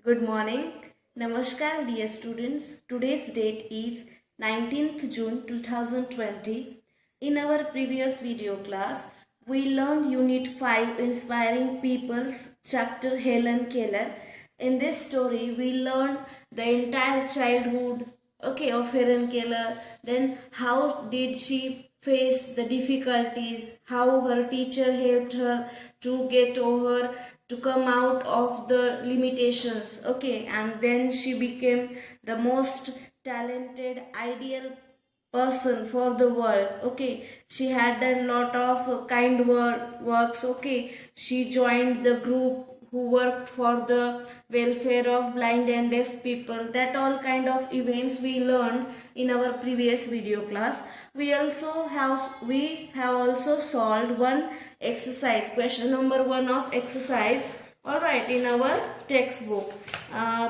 Good morning. Namaskar dear students. Today's date is 19th June 2020. In our previous video class, we learned Unit 5 Inspiring People's chapter Helen Keller. In this story, we learned the entire childhood of Helen Keller. Then how did she face the difficulties, how her teacher helped her to get over, to come out of the limitations, and then she became the most talented, ideal person for the world. She had done lot of kind works. She joined the group who worked for the welfare of blind and deaf people. That all kind of events we learned in our previous video class. We have also solved one exercise, question number 1 of exercise, alright, in our textbook,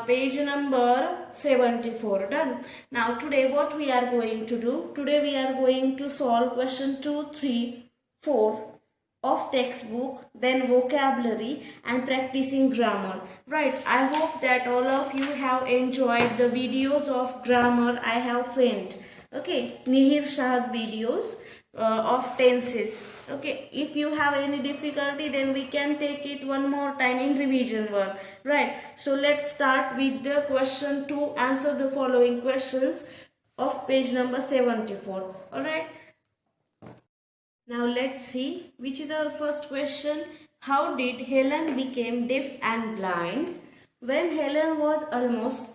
page number 74. Done. Now today what we are going to do? Today we are going to solve question 2, 3, 4 of textbook, then vocabulary and practicing grammar. Right, I hope that all of you have enjoyed the videos of grammar I have sent. Nihir Shah's videos of tenses. If you have any difficulty, then we can take it one more time in revision work. Right, so let's start with the question to answer the following questions of page number 74. Alright, now let's see which is our first question. How did Helen become deaf and blind? When Helen was almost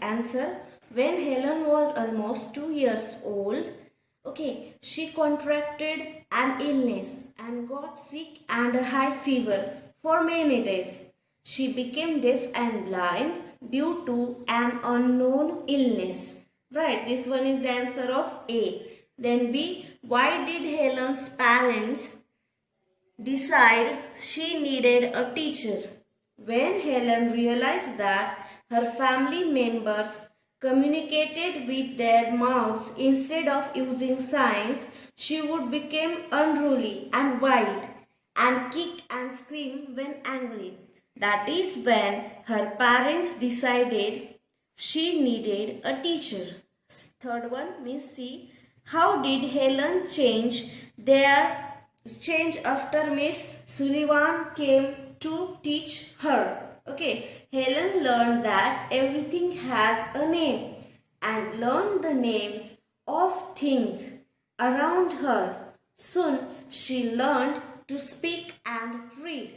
2 years old, she contracted an illness and got sick and a high fever for many days. She became deaf and blind due to an unknown illness. Right, this one is the answer of A. Then B, why did Helen's parents decide she needed a teacher? When Helen realized that her family members communicated with their mouths instead of using signs, she would become unruly and wild and kick and scream when angry. That is when her parents decided she needed a teacher. Third one, Miss C. How did Helen change after Miss Sullivan came to teach her? Helen learned that everything has a name and learned the names of things around her. Soon she learned to speak and read.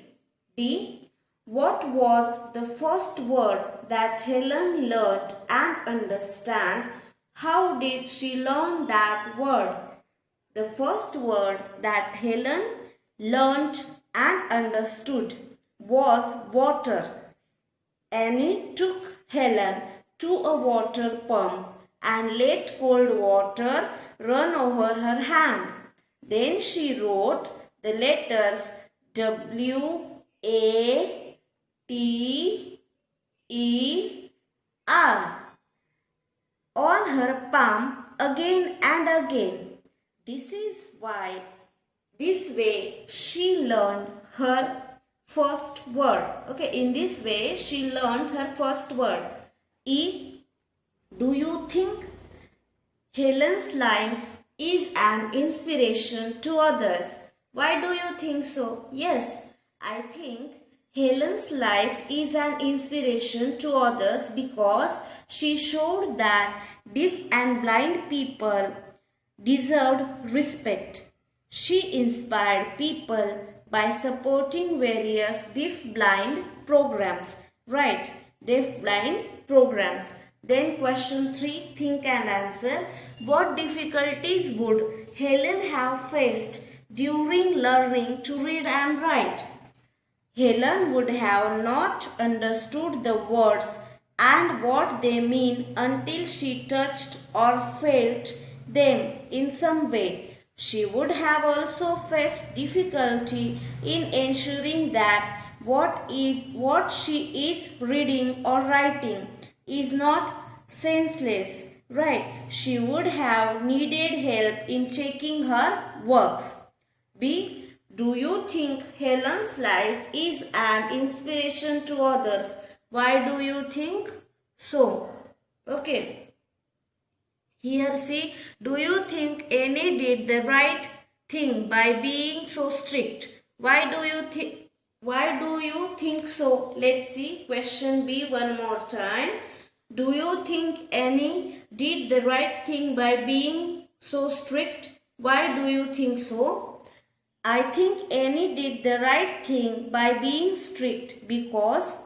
D. What was the first word that Helen learned and understand? How did she learn that word? The first word that Helen learnt and understood was water. Annie took Helen to a water pump and let cold water run over her hand. Then she wrote the letters W-A-T-E-R on her palm again and again. This way she learned her first word. In this way she learned her first word. E. Do you think Helen's life is an inspiration to others? Why do you think so? Yes, I think Helen's life is an inspiration to others because she showed that deaf and blind people deserved respect. She inspired people by supporting various deaf-blind programs. Right, deaf-blind programs. Then question 3, think and answer. What difficulties would Helen have faced during learning to read and write? Helen would have not understood the words and what they mean until she touched or felt them in some way. She would have also faced difficulty in ensuring that what she is reading or writing is not senseless. Right, she would have needed help in checking her works. B. Do you think Helen's life is an inspiration to others? Why do you think so? Okay. Here see, do you think Annie did the right thing by being so strict? Why do you think so? Let's see question B one more time. Do you think Annie did the right thing by being so strict? Why do you think so? I think Annie did the right thing by being strict because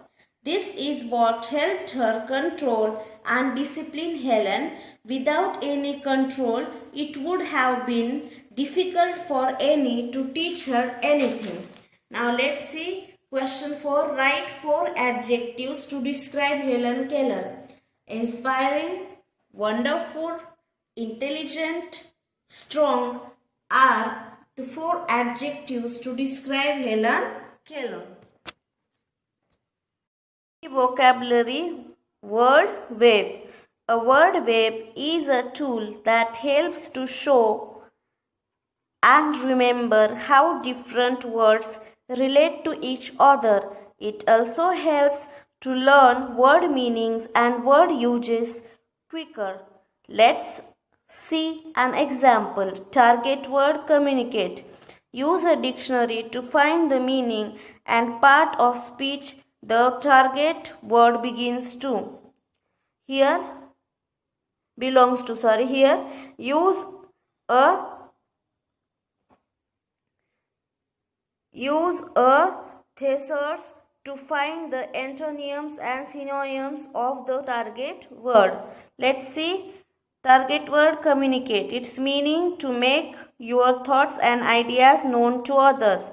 this is what helped her control and discipline Helen. Without any control, it would have been difficult for Annie to teach her anything. Now let's see question 4. Write 4 adjectives to describe Helen Keller. Inspiring, wonderful, intelligent, strong are the 4 adjectives to describe Helen Keller. Vocabulary word web. A word web is a tool that helps to show and remember how different words relate to each other. It also helps to learn word meanings and word uses quicker. Let's see an example. Target word communicate. Use a dictionary to find the meaning and part of speech the target word begins to. Here use a thesaurus to find the antonyms and synonyms of the target word. Let's see target word communicate. Its meaning to make your thoughts and ideas known to others.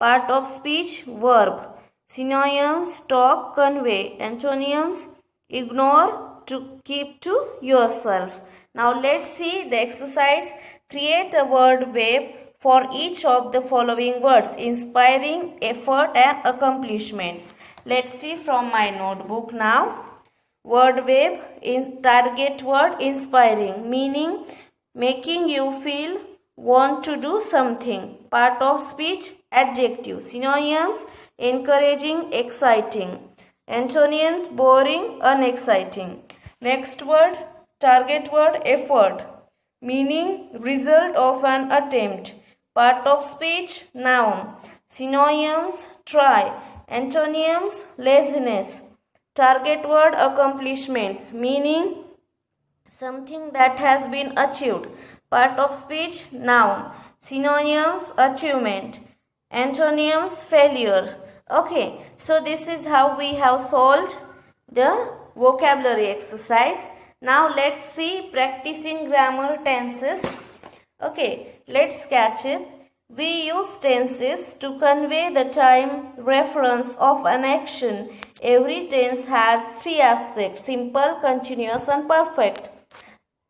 Part of speech verb. Synonyms talk, convey. Antonyms ignore, to keep to yourself. Now let's see the exercise. Create a word web for each of the following words: inspiring, effort and accomplishments. Let's see from my notebook now. Word web in target word inspiring, meaning making you feel want to do something. Part of speech adjective. Synonyms encouraging, exciting. Antonyms boring, unexciting. Next word target word effort, meaning result of an attempt. Part of speech noun. Synonyms try. Antonyms laziness. Target word accomplishments, meaning something that has been achieved. Part of speech noun. Synonyms achievement. Antonyms failure. Okay, so this is how we have solved the vocabulary exercise. Now let's see practicing grammar tenses. Okay, let's catch it. We use tenses to convey the time reference of an action. Every tense has 3 aspects: simple, continuous and perfect.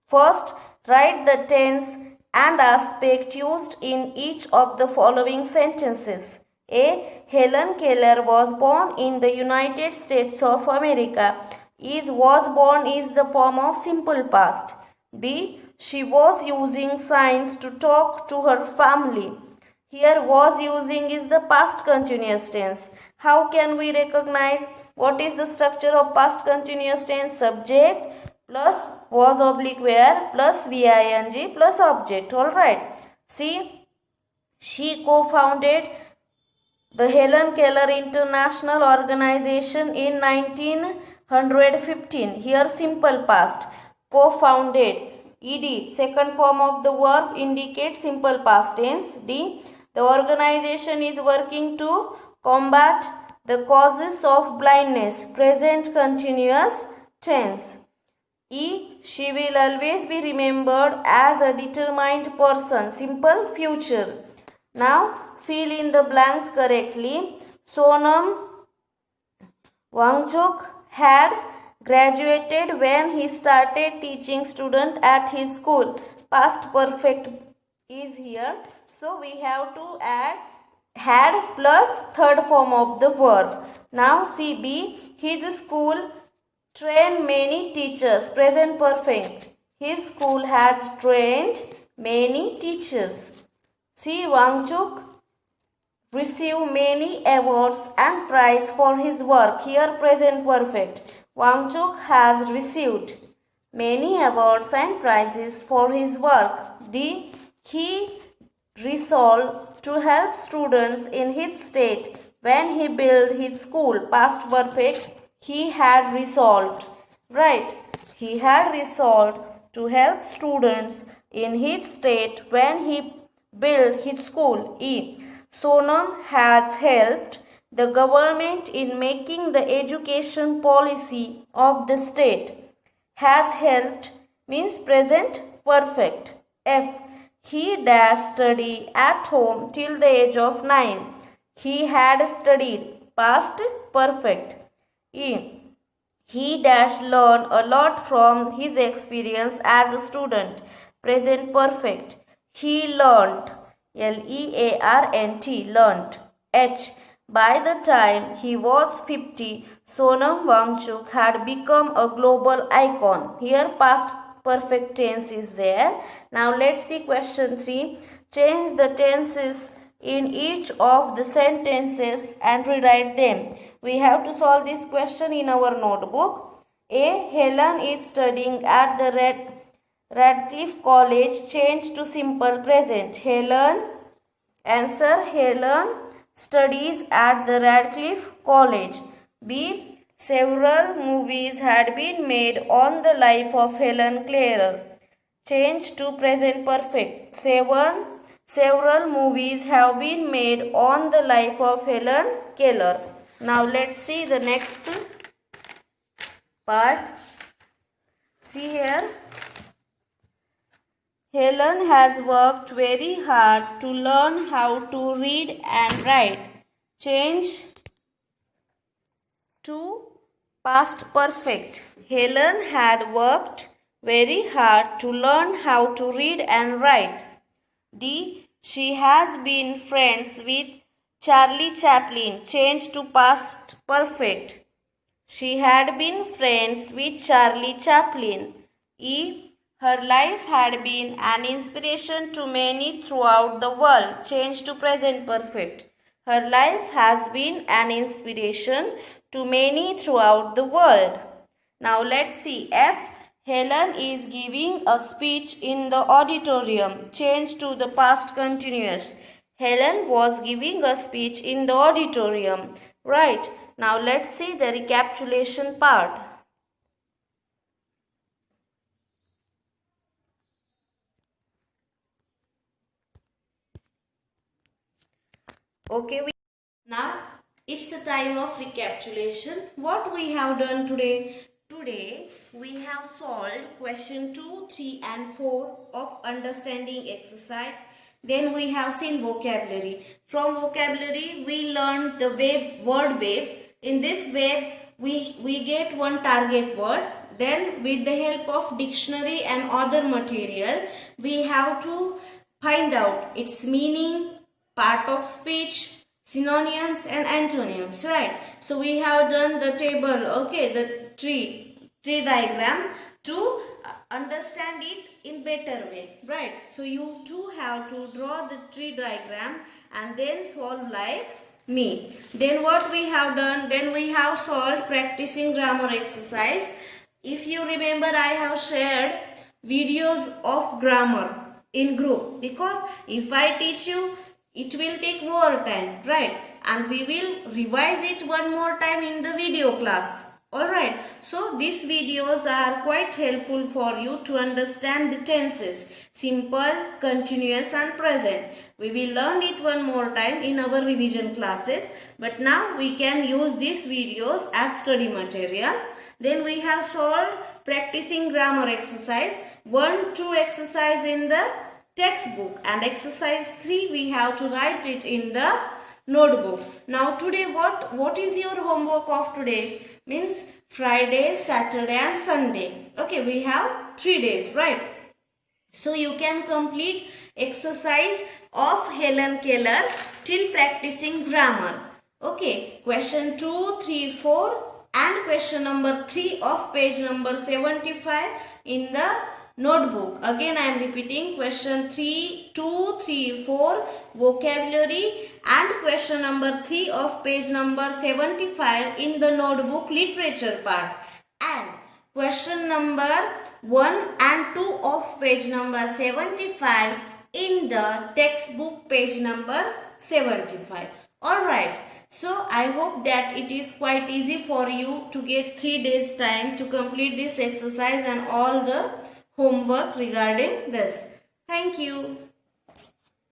First, write the tense and aspect used in each of the following sentences. A. Helen Keller was born in the United States of America. Was born is the form of simple past. B. She was using signs to talk to her family. Here was using is the past continuous tense. How can we recognize what is the structure of past continuous tense? Subject plus was oblique where plus VING plus object. Alright. See, she co-founded the Helen Keller International Organization in 1915. Here simple past. Co-founded. ED, second form of the verb, indicates simple past tense. D, the organization is working to combat the causes of blindness. Present continuous tense. E, she will always be remembered as a determined person. Simple future. Now fill in the blanks correctly. Sonam Wangchuk had graduated when he started teaching students at his school. Past perfect is here. So we have to add had plus third form of the verb. Now CB, his school trained many teachers. Present perfect. His school has trained many teachers. C. Wangchuk received many awards and prizes for his work. Here present perfect. Wangchuk has received many awards and prizes for his work. D. He resolved to help students in his state when he built his school. Past perfect. He had resolved. Right. He had resolved to help students in his state when he built his school. E. Sonam has helped the government in making the education policy of the state. Has helped means present perfect. F. He dash study at home till the age of 9. He had studied past perfect. E. He dash learn a lot from his experience as a student. Present perfect. He learnt. Learnt. Learnt. H. By the time he was 50, Sonam Wangchuk had become a global icon. Here past perfect tense is there. Now let's see question 3. Change the tenses in each of the sentences and rewrite them. We have to solve this question in our notebook. A. Helen is studying at the Radcliffe College. Change to simple present. Helen. Answer. Helen studies at the Radcliffe College. B. Several movies had been made on the life of Helen Keller. Change to present perfect. Several movies have been made on the life of Helen Keller. Now let's see the next part. See here. Helen has worked very hard to learn how to read and write. Change to past perfect. Helen had worked very hard to learn how to read and write. D. She has been friends with Charlie Chaplin. Change to past perfect. She had been friends with Charlie Chaplin. E. Her life had been an inspiration to many throughout the world. Change to present perfect. Her life has been an inspiration to many throughout the world. Now let's see. F. Helen is giving a speech in the auditorium. Change to the past continuous. Helen was giving a speech in the auditorium. Right. Now let's see the recapitulation part. Okay, now it's the time of recapitulation. What we have done today? Today we have solved question 2, 3 and 4 of understanding exercise. Then we have seen vocabulary. From vocabulary we learned the word web. In this web we get one target word. Then with the help of dictionary and other material we have to find out its meaning, part of speech, synonyms and antonyms, right? So we have done the table, okay, the tree diagram to understand it in better way, right? So you too have to draw the tree diagram and then solve like me. Then what we have done? Then we have solved practicing grammar exercise. If you remember, I have shared videos of grammar in group, because if I teach you, it will take more time, right? And we will revise it one more time in the video class. Alright, so these videos are quite helpful for you to understand the tenses. Simple, continuous and present. We will learn it one more time in our revision classes. But now we can use these videos as study material. Then we have solved practicing grammar exercise. 1, 2 exercise in the textbook, and exercise 3 we have to write it in the notebook. Now today what is your homework of today? Means Friday, Saturday and Sunday. Okay, we have 3 days, right? So you can complete exercise of Helen Keller till practicing grammar. Okay, question 2, 3, 4 and question number 3 of page number 75 in the notebook. Again I am repeating, question 3, 2, 3, 4 vocabulary and question number 3 of page number 75 in the notebook literature part, and question number 1 and 2 of page number 75 in the textbook page number 75. Alright, so I hope that it is quite easy for you to get 3 days time to complete this exercise and all the homework regarding this. Thank you.